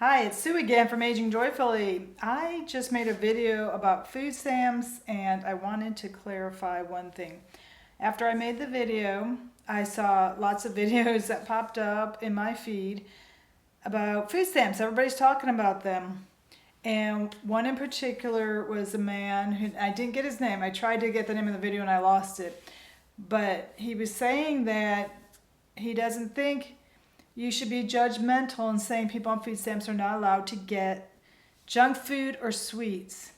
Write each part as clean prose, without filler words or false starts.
Hi, it's Sue again from Aging Joyfully. I just made a video about food stamps and I wanted to clarify one thing. After I made the video, I saw lots of videos that popped up in my feed about food stamps. Everybody's talking about them. And one in particular was a man who, I didn't get his name. I tried to get the name of the video and I lost it. But he was saying that he doesn't think you should be judgmental in saying people on food stamps are not allowed to get junk food or sweets.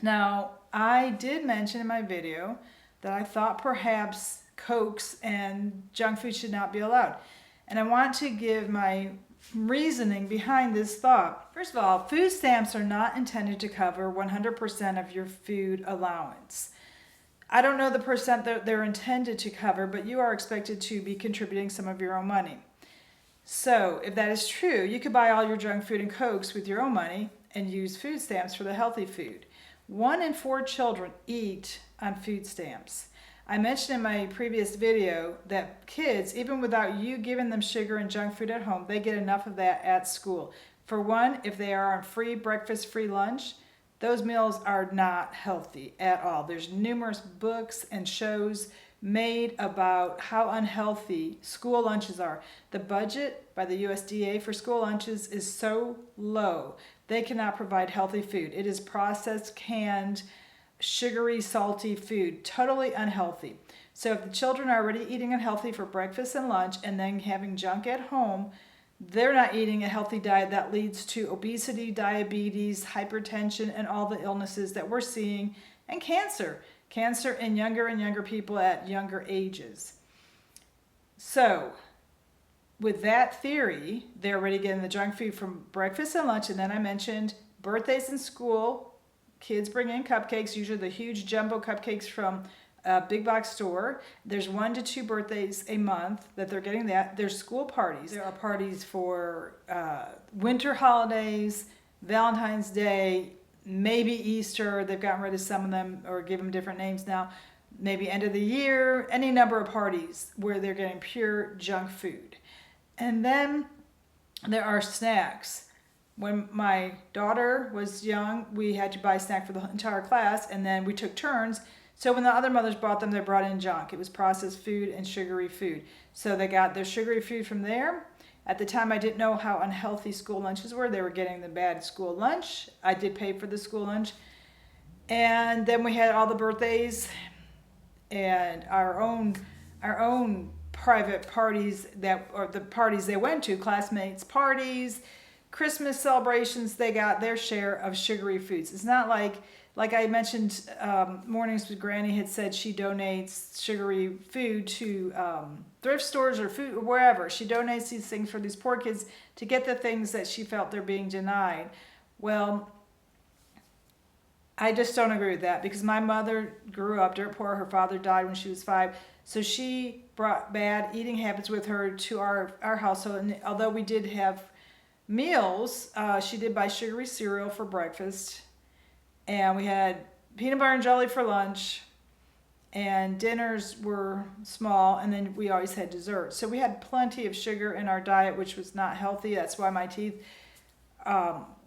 Now, I did mention in my video that I thought perhaps Cokes and junk food should not be allowed. And I want to give my reasoning behind this thought. First of all, food stamps are not intended to cover 100% of your food allowance. I don't know the percent that they're intended to cover, but you are expected to be contributing some of your own money. So if that is true, you could buy all your junk food and Cokes with your own money and use food stamps for the healthy food. 1 in 4 children eat on food stamps. I mentioned in my previous video that kids, even without you giving them sugar and junk food at home, they get enough of that at school. For one, if they are on free breakfast, free lunch, those meals are not healthy at all. There's numerous books and shows made about how unhealthy school lunches are. The budget by the USDA for school lunches is so low, they cannot provide healthy food. It is processed, canned, sugary, salty food, totally unhealthy. So if the children are already eating unhealthy for breakfast and lunch and then having junk at home, they're not eating a healthy diet that leads to obesity, diabetes, hypertension, and all the illnesses that we're seeing, and cancer in younger and younger people at younger ages. So with that theory, they're already getting the junk food from breakfast and lunch. And then I mentioned birthdays in school. Kids bring in cupcakes, usually the huge jumbo cupcakes from a big box store. There's 1 to 2 birthdays a month that they're getting that. There's school parties. There are parties for winter holidays, Valentine's Day, maybe Easter. They've gotten rid of some of them or give them different names now. Maybe end of the year, any number of parties where they're getting pure junk food. And then there are snacks. When my daughter was young, we had to buy a snack for the entire class, and then we took turns. So when the other mothers brought them, they brought in junk. It was processed food and sugary food. So they got their sugary food from there. At the time, I didn't know how unhealthy school lunches were. They were getting the bad school lunch. I did pay for the school lunch. And then we had all the birthdays and our own private parties or the parties they went to, classmates' parties, Christmas celebrations. They got their share of sugary foods. It's not like I mentioned, Mornings with Granny had said she donates sugary food to thrift stores or food, or wherever. She donates these things for these poor kids to get the things that she felt they're being denied. Well, I just don't agree with that because my mother grew up dirt poor. Her father died when she was 5. So she brought bad eating habits with her to our household. And although we did have meals, she did buy sugary cereal for breakfast. And we had peanut butter and jelly for lunch, and dinners were small, and then we always had dessert. So we had plenty of sugar in our diet, which was not healthy. That's why my teeth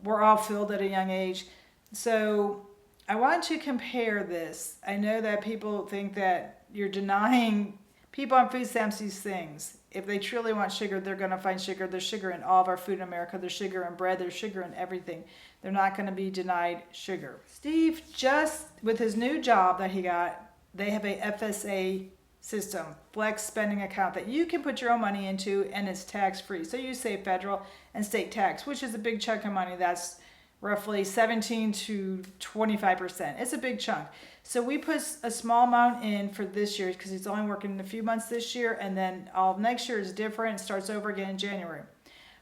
were all filled at a young age. So I want to compare this. I know that people think that you're denying people on food stamps these things. If they truly want sugar, they're going to find sugar. There's sugar in all of our food in America. There's sugar in bread. There's sugar in everything. They're not going to be denied sugar. Steve, just with his new job that he got, they have a FSA system, flex spending account, that you can put your own money into, and it's tax-free. So you save federal and state tax, which is a big chunk of money. That's roughly 17 to 25%. It's a big chunk. So we put a small amount in for this year because he's only working a few months this year, and then all of next year is different. It starts over again in January.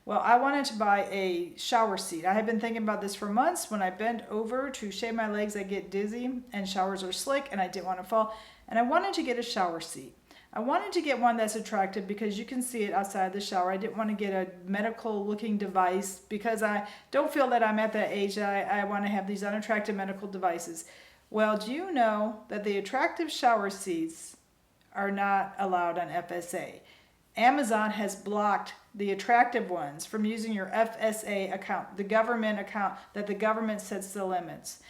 Well, I wanted to buy a shower seat. I have been thinking about this for months. When I bend over to shave my legs, I get dizzy, and showers are slick, and I didn't want to fall. And I wanted to get a shower seat. I wanted to get one that's attractive because you can see it outside the shower. I didn't want to get a medical looking device because I don't feel that I'm at that age that I want to have these unattractive medical devices. Well, do you know that the attractive shower seats are not allowed on FSA? Amazon has blocked the attractive ones, from using your FSA account, the government account that the government sets the limits.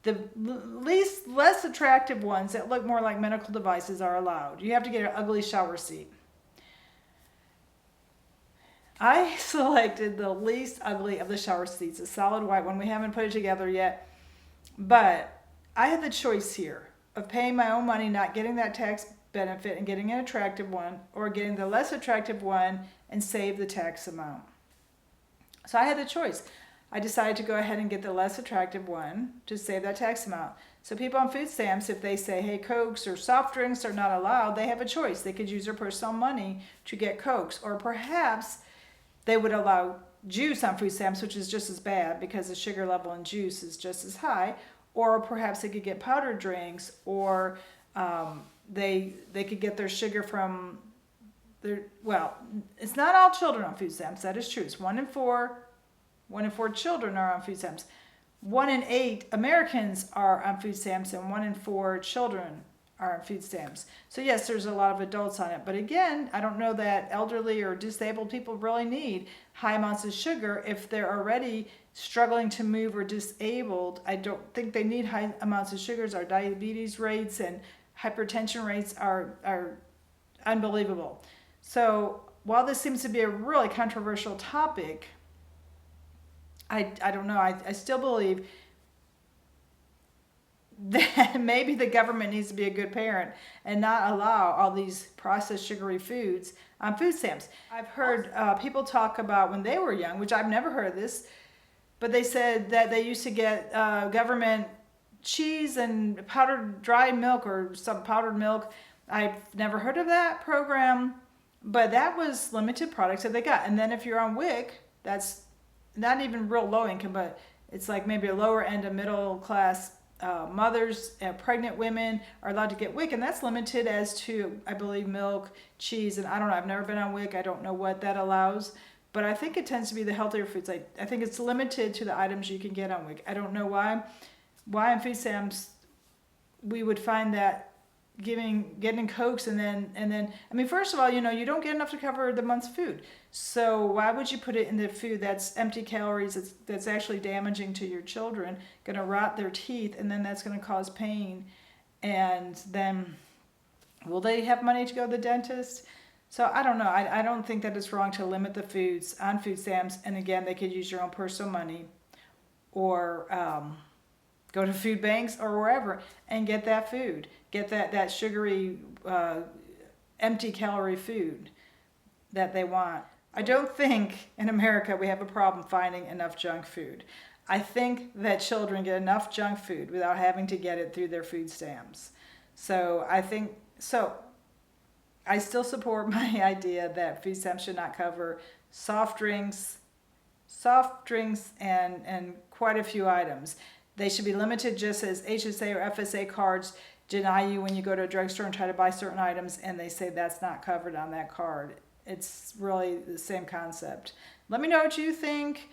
The less attractive ones that look more like medical devices are allowed. You have to get an ugly shower seat. I selected the least ugly of the shower seats, a solid white one. We haven't put it together yet, but I had the choice here of paying my own money, not getting that tax benefit and getting an attractive one, or getting the less attractive one and save the tax amount. So I had the choice. I decided to go ahead and get the less attractive one to save that tax amount. So people on food stamps, if they say, hey, Cokes or soft drinks are not allowed, they have a choice. They could use their personal money to get Cokes, or perhaps they would allow juice on food stamps, which is just as bad because the sugar level in juice is just as high, or perhaps they could get powdered drinks, or they could get their sugar from their, well, it's not all children on food stamps, that is true. It's 1 in 4 children are on food stamps. 1 in 8 Americans are on food stamps, and 1 in 4 children are on food stamps. So yes, there's a lot of adults on it. But again, I don't know that elderly or disabled people really need high amounts of sugar if they're already struggling to move or disabled. I don't think they need high amounts of sugars. Our diabetes rates and hypertension rates are unbelievable. So while this seems to be a really controversial topic, I don't know. I still believe that maybe the government needs to be a good parent and not allow all these processed sugary foods on food stamps. I've heard people talk about when they were young, which I've never heard of this, but they said that they used to get government cheese and powdered dry milk or some powdered milk. I've never heard of that program, but that was limited products that they got. And then if you're on WIC, that's not even real low income, but it's like maybe a lower end of middle class mothers and pregnant women are allowed to get WIC, and that's limited as to, I believe, milk, cheese, and I don't know, I've never been on WIC, I don't know what that allows, but I think it tends to be the healthier foods. I think it's limited to the items you can get on WIC. I don't know why on food stamps we would find that getting Cokes and then I mean, first of all, you don't get enough to cover the month's food. So why would you put it in the food that's empty calories, that's actually damaging to your children, going to rot their teeth, and then that's going to cause pain, and then will they have money to go to the dentist? So I don't know. I don't think that it's wrong to limit the foods on food stamps, and again, they could use your own personal money, or go to food banks or wherever and get that food. Get that sugary, empty calorie food that they want. I don't think in America we have a problem finding enough junk food. I think that children get enough junk food without having to get it through their food stamps. So I still support my idea that food stamps should not cover soft drinks and quite a few items. They should be limited, just as HSA or FSA cards deny you when you go to a drugstore and try to buy certain items, and they say that's not covered on that card. It's really the same concept. Let me know what you think.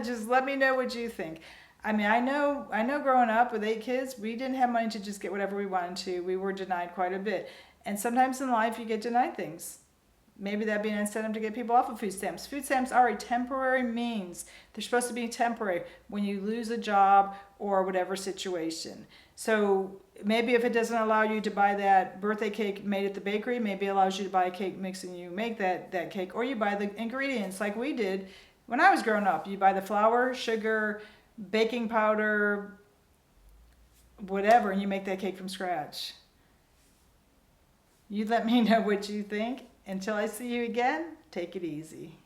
Just let me know what you think. I mean, I know growing up with 8 kids, we didn't have money to just get whatever we wanted to. We were denied quite a bit. And sometimes in life you get denied things. Maybe that'd be an incentive to get people off of food stamps. Food stamps are a temporary means. They're supposed to be temporary when you lose a job or whatever situation. So maybe if it doesn't allow you to buy that birthday cake made at the bakery, maybe it allows you to buy a cake mix and you make that cake, or you buy the ingredients like we did when I was growing up. You buy the flour, sugar, baking powder, whatever, and you make that cake from scratch. You let me know what you think. Until I see you again, take it easy.